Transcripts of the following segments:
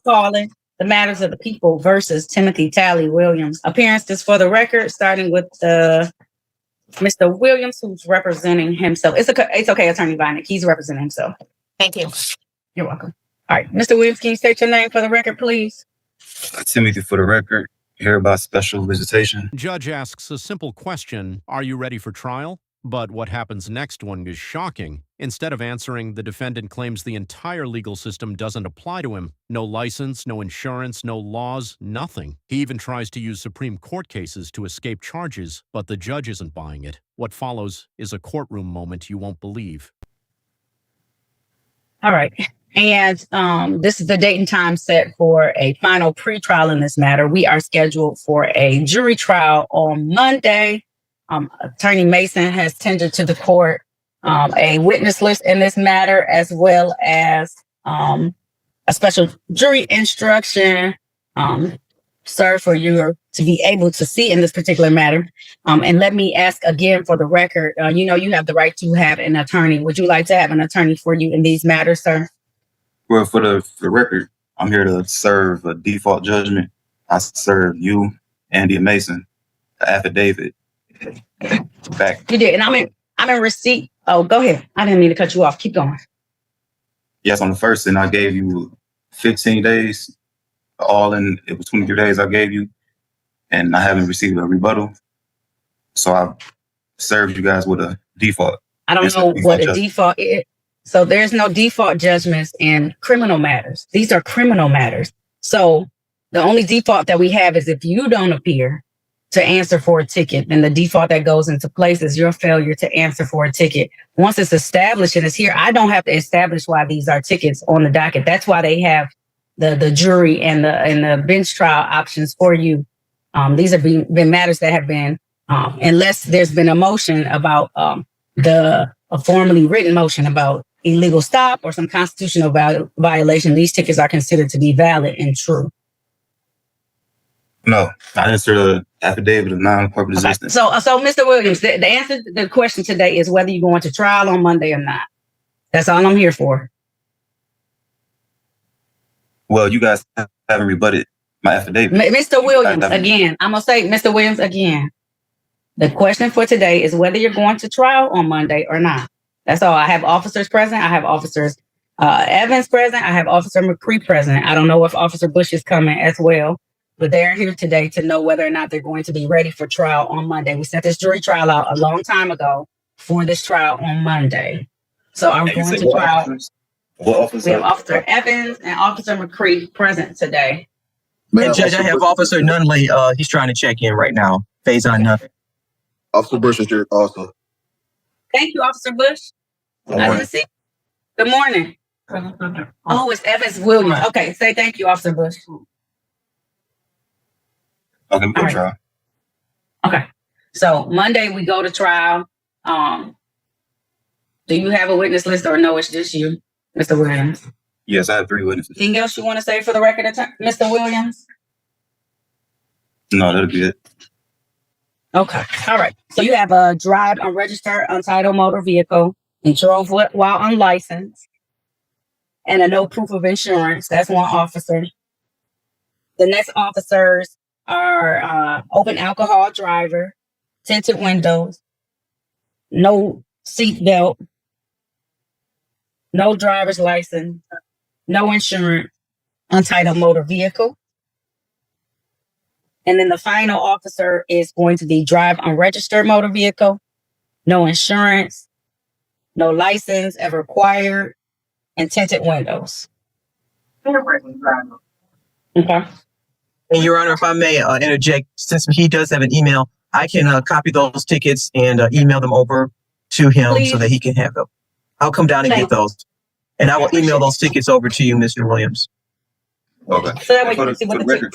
calling the matters of the people versus Timothy Talley Williams. Appearances for the record, starting with Mr. Williams, who's representing himself. It's okay, Attorney Vinek. He's representing himself. Thank you. You're welcome. All right, Mr. Williams, can you state your name for the record, please? Timothy for the record. Here by special visitation. Judge asks a simple question, are you ready for trial? But what happens next one is shocking. Instead of answering, the defendant claims the entire legal system doesn't apply to him. No license, no insurance, no laws, nothing. He even tries to use Supreme Court cases to escape charges, but the judge isn't buying it. What follows is a courtroom moment you won't believe. All right. And this is the date and time set for a final pretrial in this matter. We are scheduled for a jury trial on Monday. Attorney Mason has tendered to the court a witness list in this matter, as well as a special jury instruction, sir, for you to be able to see in this particular matter. And let me ask again for the record, you have the right to have an attorney. Would you like to have an attorney for you in these matters, sir? Well, for the record, I'm here to serve a default judgment. I serve you, Andy Mason, the affidavit. Back. You did, and I'm in receipt. Oh, go ahead. I didn't mean to cut you off. Keep going. Yes, on the first, and I gave you 15 days. It was 23 days I gave you, and I haven't received a rebuttal. So I served you guys with a default. I don't know what a default is. So there's no default judgments in criminal matters. These are criminal matters. So the only default that we have is if you don't appear to answer for a ticket, then the default that goes into place is your failure to answer for a ticket. Once it's established and it's here, I don't have to establish why these are tickets on the docket. That's why they have the jury and the bench trial options for you. These have been matters that have been, unless there's been a motion about a formally written motion about illegal stop or some constitutional violation, these tickets are considered to be valid and true. No, I answered the affidavit of non-corporate existence. So Mr. Williams, the answer to the question today is whether you're going to trial on Monday or not. That's all I'm here for. Well, you guys haven't rebutted my affidavit. Mr. Williams, again, I'm going to say, Mr. Williams, again, the question for today is whether you're going to trial on Monday or not. That's all. I have officers present. I have officers Evans present. I have Officer McCree present. I don't know if Officer Bush is coming as well. But they're here today to know whether or not they're going to be ready for trial on Monday. We set this jury trial out a long time ago for this trial on Monday. So I'm going to trial. We have Officer Evans and Officer McCree present today. And Judge, I have Officer Nunley. He's trying to check in right now. Faison Nunley. Officer Bush is here also. Thank you, Officer Bush. Good morning. Oh, it's Evans Williams. Okay, say thank you, Officer Bush. Okay, we go to trial. Okay. So Monday we go to trial. Do you have a witness list or no, it's just you, Mr. Williams? Yes, I have 3 witnesses. Anything else you want to say for the record, Mr. Williams? No, that'll be it. Okay. All right. So you have a drive unregistered, untitled motor vehicle and drove while unlicensed and a no proof of insurance. That's one officer. The next officers are open alcohol driver, tinted windows, no seat belt, no driver's license, no insurance, untitled motor vehicle. And then the final officer is going to be drive unregistered motor vehicle, no insurance, no license ever required, and tinted windows. Okay. And Your Honor, if I may interject, since he does have an email, I can copy those tickets and email them over to him. Please. So that he can have them. I'll come down and get those. And I will email those tickets over to you, Mr. Williams. Okay. So that way for the record,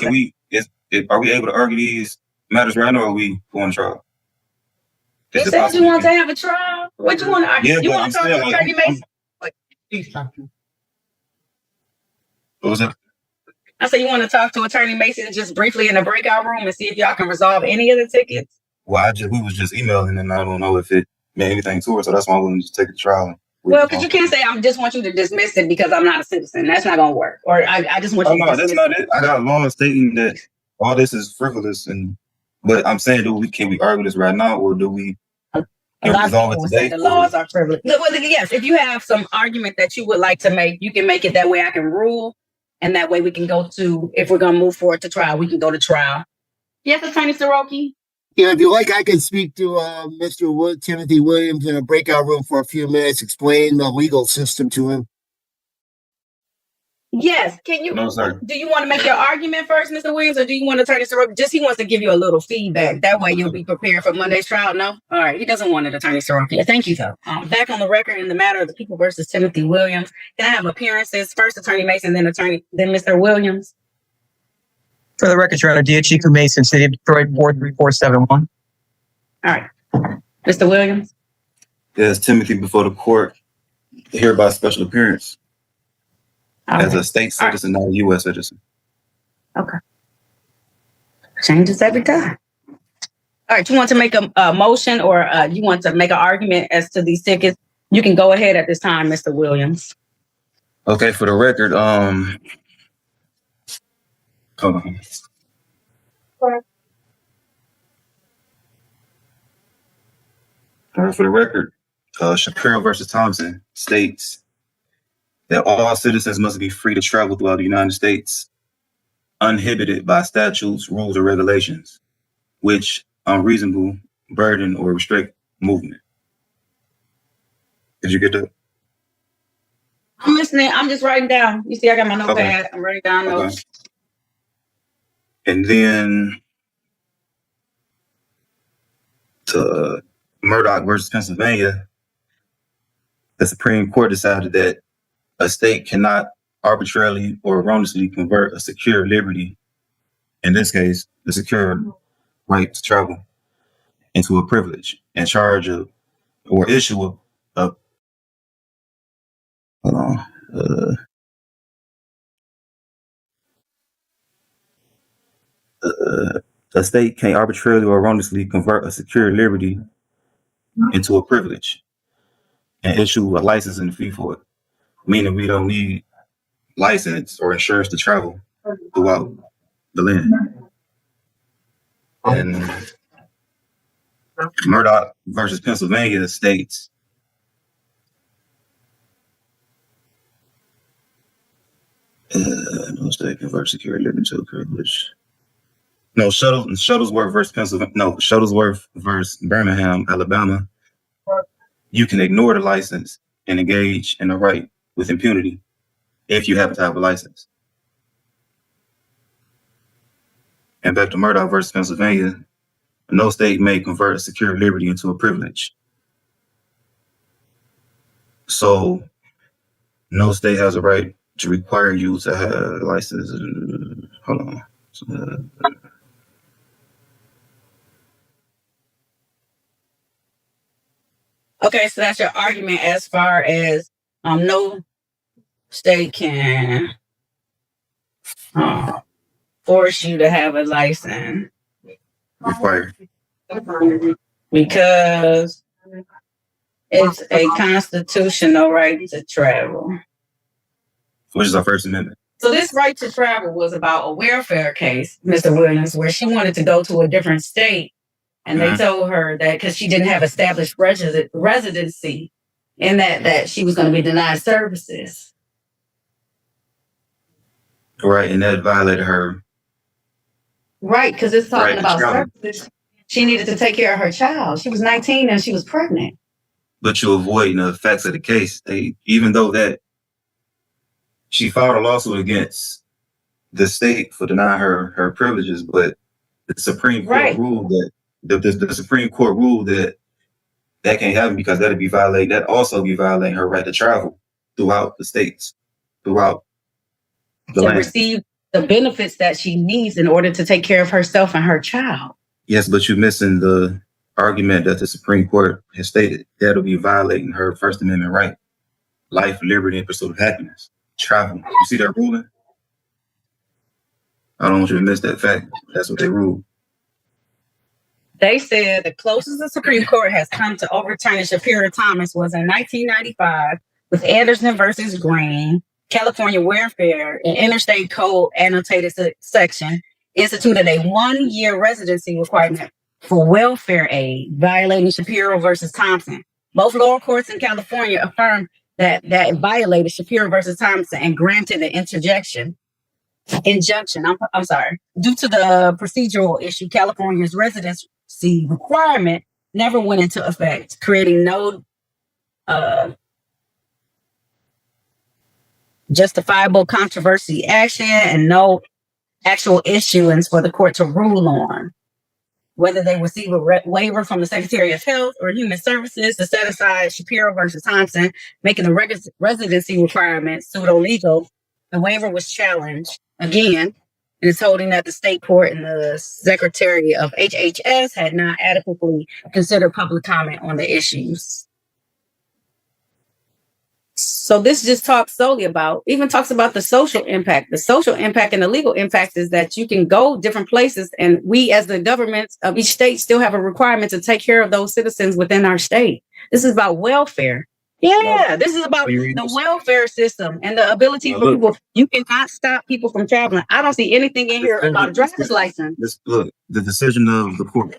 are we able to argue these matters right now, or are we going to trial? You said you want to have a trial? What you want to argue? Yeah, you want to talk to Attorney Mason? What was it? I said you want to talk to Attorney Mason just briefly in the breakout room and see if y'all can resolve any of the tickets? Well, we was just emailing, and I don't know if it meant anything to her, so that's why I wanted to take the trial and Well, because you can't say I just want you to dismiss it because I'm not a citizen. That's not gonna work. Or I just want Oh you to no, that's dismiss not it. I got a law stating that all this is frivolous, but I'm saying, can we argue this right now, or do we it. A lot of resolve people it would say today? the laws are frivolous. Well, yes, if you have some argument that you would like to make, you can make it that way. I can rule, and that way we can go to, if we're gonna move forward to trial, we can go to trial. Yes, Attorney Soroki? Yeah, if you like, I can speak to Mr. Timothy Williams in a breakout room for a few minutes, explain the legal system to him. Yes. Can you? No, sir. Do you want to make your argument first, Mr. Williams, or do you want Attorney Soroki? Just he wants to give you a little feedback. That way you'll be prepared for Monday's trial. No? All right. He doesn't want it, Attorney Soroki. Thank you, though. Back on the record in the matter of the people versus Timothy Williams. Can I have appearances? First, Attorney Mason, then Mr. Williams. For the record, Your Honor, Diachiku Mason, City of Detroit, 43471. All right. Mr. Williams. Yes, Timothy before the court, hereby special appearance as a state citizen, not a U.S. citizen. Okay. Changes every time. All right. You want to make a motion, or you want to make an argument as to these tickets? You can go ahead at this time, Mr. Williams. Okay, for the record, hold on. All right, for the record, Shapiro versus Thompson states that all citizens must be free to travel throughout the United States, uninhibited by statutes, rules, or regulations, which unreasonable burden or restrict movement. Did you get that? I'm listening. I'm just writing down. You see, I got my notepad. I'm writing down notes. And then to Murdoch versus Pennsylvania, the Supreme Court decided that a state cannot arbitrarily or erroneously convert a secure liberty, in this case, the secure right to travel, into a privilege and charge of or issue a hold on. A state can't arbitrarily or erroneously convert a secure liberty into a privilege and issue a license and a fee for it, meaning we don't need license or insurance to travel throughout the land. And Murdoch versus Pennsylvania states no state convert secure liberty into a privilege. No, Shuttlesworth versus Pennsylvania. No, Shuttlesworth versus Birmingham, Alabama. You can ignore the license and engage in the right with impunity if you happen to have a license. And back to Murdoch versus Pennsylvania, no state may convert a secure liberty into a privilege. So no state has a right to require you to have a license. Hold on. Okay, so that's your argument as far as no state can force you to have a license. Required. Because it's a constitutional right to travel. Which is our First Amendment. So this right to travel was about a welfare case, Mr. Williams, where she wanted to go to a different state. And they told her that because she didn't have established residency and that she was going to be denied services. Right, and that violated her. Right, because it's talking Right, about travel. services. She needed to take care of her child. She was 19 and she was pregnant. But you avoid the facts of the case. Even though that she filed a lawsuit against the state for denying her privileges, but the Supreme Court ruled that the Supreme Court ruled that can't happen because that'd be violating. That also be violating her right to travel throughout the states, throughout the land. Receive the benefits that she needs in order to take care of herself and her child. Yes, but you're missing the argument that the Supreme Court has stated. That'll be violating her First Amendment right. Life, liberty, and pursuit of happiness. Travel. You see that ruling? I don't want you to miss that fact. That's what they ruled. They said the closest the Supreme Court has come to overturning Shapiro Thomas was in 1995 with Anderson versus Green, California Welfare and Interstate Code annotated section instituted a 1-year residency requirement for welfare aid, violating Shapiro versus Thompson. Both lower courts in California affirmed that it violated Shapiro versus Thompson and granted the injunction. I'm sorry. Due to the procedural issue, California's residency requirement never went into effect, creating no justifiable controversy action and no actual issuance for the court to rule on. Whether they receive a waiver from the Secretary of Health or Human Services to set aside Shapiro versus Thompson, making the residency requirement pseudo-legal, the waiver was challenged again, and it's holding that the state court and the Secretary of HHS had not adequately considered public comment on the issues. So this just talks solely about, even talks about the social impact. The social impact and the legal impact is that you can go different places, and we as the government of each state still have a requirement to take care of those citizens within our state. This is about welfare. Yeah, this is about the welfare system and the ability for people. You cannot stop people from traveling. I don't see anything in here about a driver's license. Look, the decision of the court.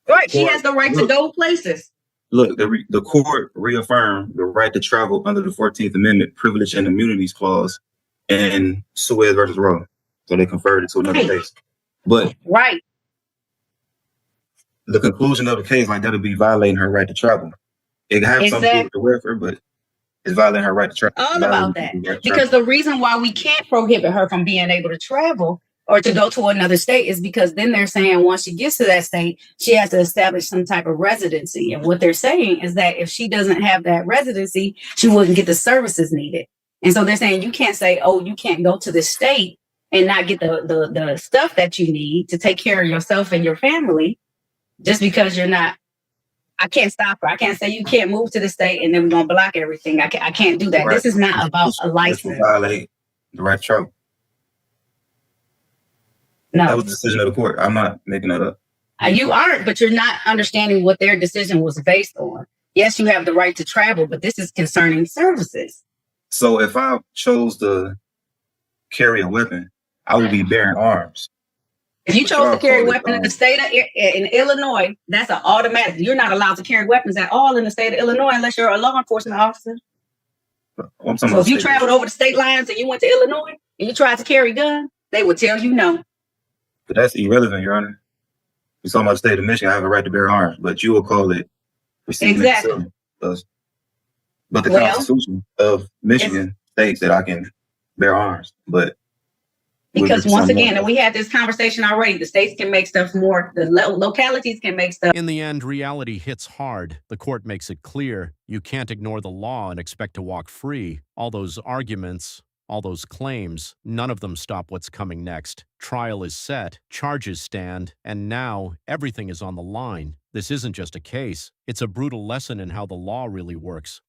Right, she has the right to go places. Look, the court reaffirmed the right to travel under the 14th Amendment Privilege and Immunities Clause in Suez versus Roe. So they conferred it to another case. But the conclusion of the case, like, that'll be violating her right to travel. It has something to do with the welfare, but it's violating her right to travel. All about that. Because the reason why we can't prohibit her from being able to travel or to go to another state is because then they're saying once she gets to that state, she has to establish some type of residency. And what they're saying is that if she doesn't have that residency, she wouldn't get the services needed. And so they're saying you can't say, oh, you can't go to this state and not get the stuff that you need to take care of yourself and your family just because you're not. I can't stop her. I can't say you can't move to the state and then we're going to block everything. I can't do that. Right. This is not about a license. This will violate the right to travel. No. That was the decision of the court. I'm not making that up. You aren't, but you're not understanding what their decision was based on. Yes, you have the right to travel, but this is concerning services. So if I chose to carry a weapon, I would be bearing arms. If you chose to carry a weapon in the state of in Illinois, that's an automatic. You're not allowed to carry weapons at all in the state of Illinois unless you're a law enforcement officer. So if you traveled over the state lines and you went to Illinois and you tried to carry a gun, they would tell you no. But that's irrelevant, Your Honor. You're talking about the state of Michigan, I have a right to bear arms, but you will call it receiving exactly. But the Constitution of Michigan states that I can bear arms. But because once again, and we had this conversation already, the states can make stuff more, the localities can make stuff. In the end, reality hits hard. The court makes it clear you can't ignore the law and expect to walk free. All those arguments, all those claims, none of them stop what's coming next. Trial is set, charges stand, and now everything is on the line. This isn't just a case. It's a brutal lesson in how the law really works.